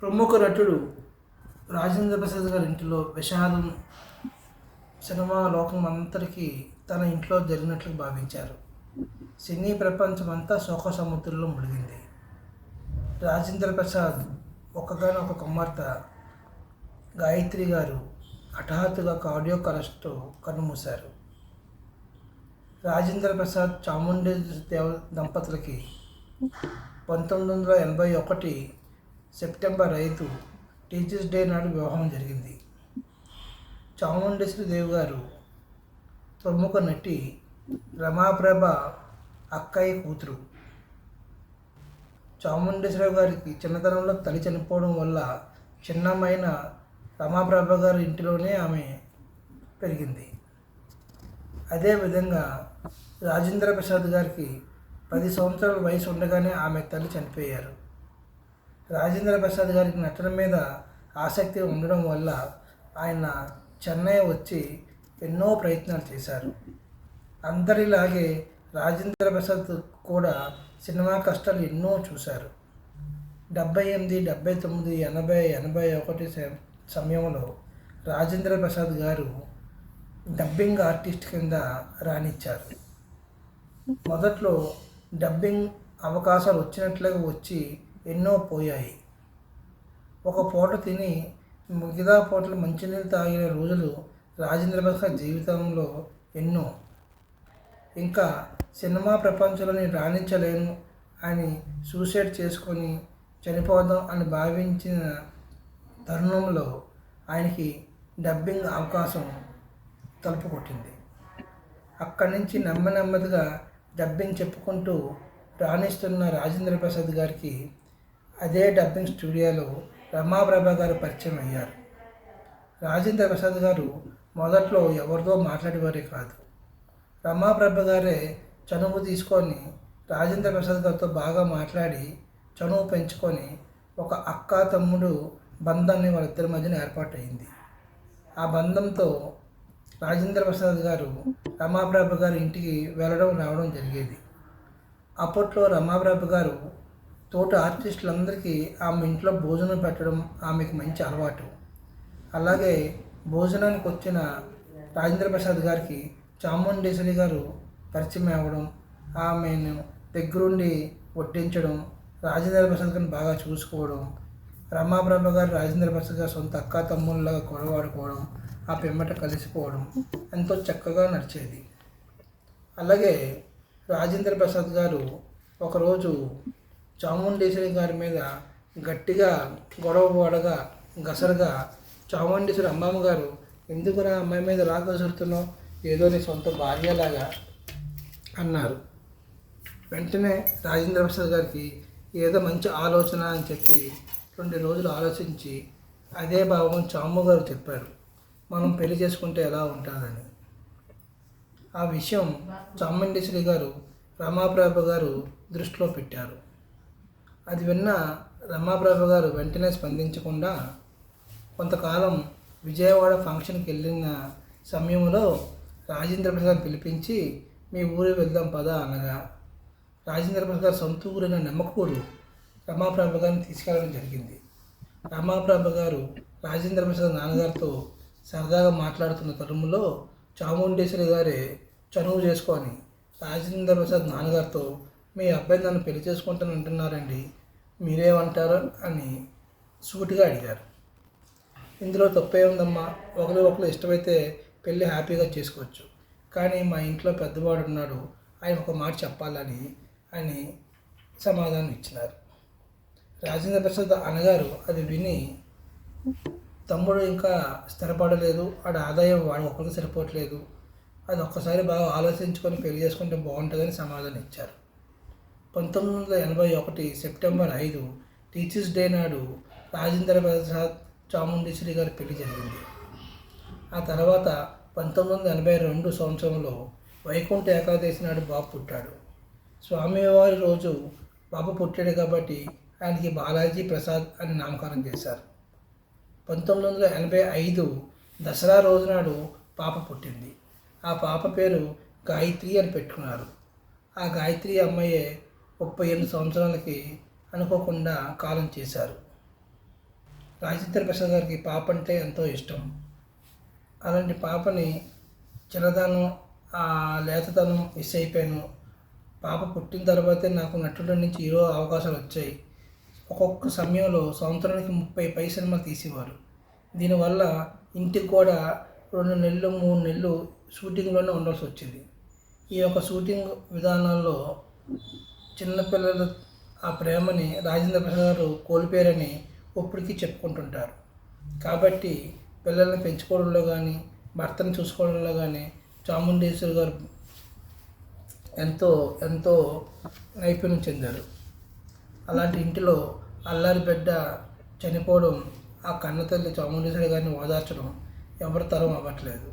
ప్రముఖ నటుడు రాజేంద్ర ప్రసాద్ గారి ఇంటిలో విషాదం సినిమా లోకం అంతటికీ తన ఇంట్లో జరిగినట్లు భావించారు. సినీ ప్రపంచం అంతా శోక సముద్రంలో మునిగింది. రాజేంద్ర ప్రసాద్ ఒక్కగానొక కుమార్తె గాయత్రి గారు హఠాత్తుగా కార్డియాక్ అరెస్ట్తో కన్నుమూశారు. రాజేంద్ర ప్రసాద్ చాముండేశ్వరి దేవ దంపతులకి 1981 సెప్టెంబర్ 5 టీచర్స్ డే నాడు వివాహం జరిగింది. చాముండేశ్వరి దేవి గారు ప్రముఖ నటి రమాప్రభ అక్కయ్య కూతురు. చాముండేశ్వరి గారికి చిన్నతనంలో తల్లి చనిపోవడం వల్ల చిన్నమైన రమాప్రభ గారి ఇంటిలోనే ఆమె పెరిగింది. అదేవిధంగా రాజేంద్ర ప్రసాద్ గారికి 10 సంవత్సరాల వయసు ఉండగానే ఆమె తల్లి చనిపోయారు. రాజేంద్ర ప్రసాద్ గారికి నటన మీద ఆసక్తి ఉండడం వల్ల ఆయన చెన్నై వచ్చి ఎన్నో ప్రయత్నాలు చేశారు. అందరిలాగే రాజేంద్ర ప్రసాద్ కూడా సినిమా కష్టాలు ఎన్నో చూశారు. 78, 79, 80, 81 సమయంలో రాజేంద్ర ప్రసాద్ గారు డబ్బింగ్ ఆర్టిస్ట్ కింద రాణించారు. మొదట్లో డబ్బింగ్ అవకాశాలు వచ్చినట్లుగా వచ్చి ఎన్నో పోయాయి. ఒక పూట తిని మిగతా పూటలు మంచినీళ్ళు తాగిన రోజులు రాజేంద్ర ప్రసాద్ జీవితంలో ఎన్నో. ఇంకా సినిమా ప్రపంచంలో నేను రాణించలేను అని సూసైడ్ చేసుకొని చనిపోదాం అని భావించిన తరుణంలో ఆయనకి డబ్బింగ్ అవకాశం తలుపు కొట్టింది. అక్కడి నుంచి నెమ్మదిగా డబ్బింగ్ చెప్పుకుంటూ రాణిస్తున్న రాజేంద్ర ప్రసాద్ గారికి అదే డబ్బింగ్ స్టూడియోలో రమాప్రభ గారు పరిచయం అయ్యారు. రాజేంద్ర ప్రసాద్ గారు మొదట్లో ఎవరితో మాట్లాడేవారే కాదు. రమాప్రభ గారే చనువు తీసుకొని రాజేంద్ర ప్రసాద్ గారితో బాగా మాట్లాడి చనువు పెంచుకొని ఒక అక్క తమ్ముడు బంధాన్ని వాళ్ళిద్దరి మధ్యన ఏర్పాటైంది. ఆ బంధంతో రాజేంద్ర ప్రసాద్ గారు రమాప్రభ గారి ఇంటికి వెళ్ళడం రావడం జరిగేది. అప్పట్లో రమాప్రభ గారు తోటి ఆర్టిస్టులందరికీ ఆమె ఇంట్లో భోజనం పెట్టడం ఆమెకు మంచి అలవాటు. అలాగే భోజనానికి వచ్చిన రాజేంద్ర ప్రసాద్ గారికి చాముండేశ్వరి గారు పరిచయం అవ్వడం, ఆమెను దగ్గరుండి వడ్డించడం, రాజేంద్ర ప్రసాద్ గారిని బాగా చూసుకోవడం, రమాప్రభ గారు రాజేంద్ర ప్రసాద్ గారు సొంత అక్క తమ్ముళ్ళలాగా గొడవాడుకోవడం, ఆ పిమ్మట కలిసిపోవడం ఎంతో చక్కగా నడిచేది. అలాగే రాజేంద్ర ప్రసాద్ గారు ఒకరోజు చాముండేశ్వరి గారి మీద గట్టిగా గొడవ పడగా గసరగా చాముండేశ్వరి అమ్మమ్మ గారు ఎందుకురా అమ్మాయి మీద రా గసురుతున్నావు, ఏదో నీ సొంత భార్యలాగా అన్నారు. వెంటనే రాజేంద్ర ప్రసాద్ గారికి ఏదో మంచి ఆలోచన అని చెప్పి 2 రోజులు ఆలోచించి అదే భావం చాము గారు చెప్పారు, మనం పెళ్లి చేసుకుంటే ఎలా ఉంటుందని. ఆ విషయం చాముండేశ్వరి గారు రమాప్రభ గారు దృష్టిలో పెట్టారు. అది విన్న రమాప్రభ గారు వెంటనే స్పందించకుండా కొంతకాలం విజయవాడ ఫంక్షన్కి వెళ్ళిన సమయంలో రాజేంద్ర ప్రసాద్ పిలిపించి మీ ఊరు వెళ్దాం పదా అనగా రాజేంద్ర ప్రసాద్ గారు సొంత ఊరైన నెమ్మకూరు రమాప్రభ గారిని తీసుకెళ్ళడం జరిగింది. రమాప్రభ గారు రాజేంద్ర ప్రసాద్ నాన్నగారితో సరదాగా మాట్లాడుతున్న తరుణంలో చాముండేశ్వరి గారే చనువు చేసుకొని రాజేంద్ర ప్రసాద్ నాన్నగారితో మీ అబ్బాయి నన్ను పెళ్లి చేసుకుంటాను అంటున్నారండి, మీరేమంటారు అని సూటిగా అడిగారు. ఇందులో తప్పే ఉందమ్మా, ఒకరు ఇష్టమైతే పెళ్ళి హ్యాపీగా చేసుకోవచ్చు, కానీ మా ఇంట్లో పెద్దవాడు ఉన్నాడు, ఆయన ఒక మాట చెప్పాలని అని సమాధానం ఇచ్చినారు. రాజేంద్ర ప్రసాద్ అన్నగారు అది విని తమ్ముడు ఇంకా స్థిరపడలేదు, వాడి ఆదాయం వాడు ఒక్కరికి సరిపోవట్లేదు, అది ఒక్కసారి బాగా ఆలోచించుకొని పెళ్లి చేసుకుంటే బాగుంటుందని సమాధానం ఇచ్చారు. 1981 సెప్టెంబర్ 5 టీచర్స్ డే నాడు రాజేంద్ర ప్రసాద్ చాముండేశ్వరి గారి పెళ్లి జరిగింది. ఆ తర్వాత 1982 సంవత్సరంలో వైకుంఠ ఏకాదశి నాడు బాబు పుట్టాడు. స్వామివారి రోజు బాబు పుట్టాడు కాబట్టి ఆయనకి బాలాజీ ప్రసాద్ అని నామకరణం చేశారు. 1985 దసరా రోజునాడు పాప పుట్టింది. ఆ పాప పేరు గాయత్రి అని పెట్టుకున్నారు. ఆ గాయత్రి అమ్మాయే 38 సంవత్సరాలకి అనుకోకుండా కాలం చేశారు. రాజేంద్ర ప్రసాద్ గారికి పాప అంటే ఎంతో ఇష్టం. అలాంటి పాపని చిన్నతనం, ఆ లేతతనం మిస్ అయిపోయాను. పాప పుట్టిన తర్వాతే నాకు నటుడి నుంచి హీరో అవకాశాలు వచ్చాయి. ఒక్కొక్క సమయంలో సంవత్సరానికి 30 సినిమాలు తీసేవారు. దీనివల్ల ఇంటికి కూడా 2 నెలలు 3 నెలలు షూటింగ్లోనే ఉండాల్సి వచ్చింది. ఈ యొక్క షూటింగ్ విధానాల్లో చిన్నపిల్లలు ఆ ప్రేమని రాజేంద్ర ప్రసాద్ గారు కోల్పోయారని ఇప్పటికీ చెప్పుకుంటుంటారు. కాబట్టి పిల్లల్ని పెంచుకోవడంలో కానీ, భర్తను చూసుకోవడంలో కానీ చాముండేశ్వరి గారు ఎంతో ఎంతో నైపుణ్యం చెందారు. అలాంటి ఇంటిలో అల్లారి బిడ్డ చనిపోవడం, ఆ కన్నతల్లి చాముండేశ్వరి గారిని ఓదార్చడం ఎవరి తరం అవ్వట్లేదు.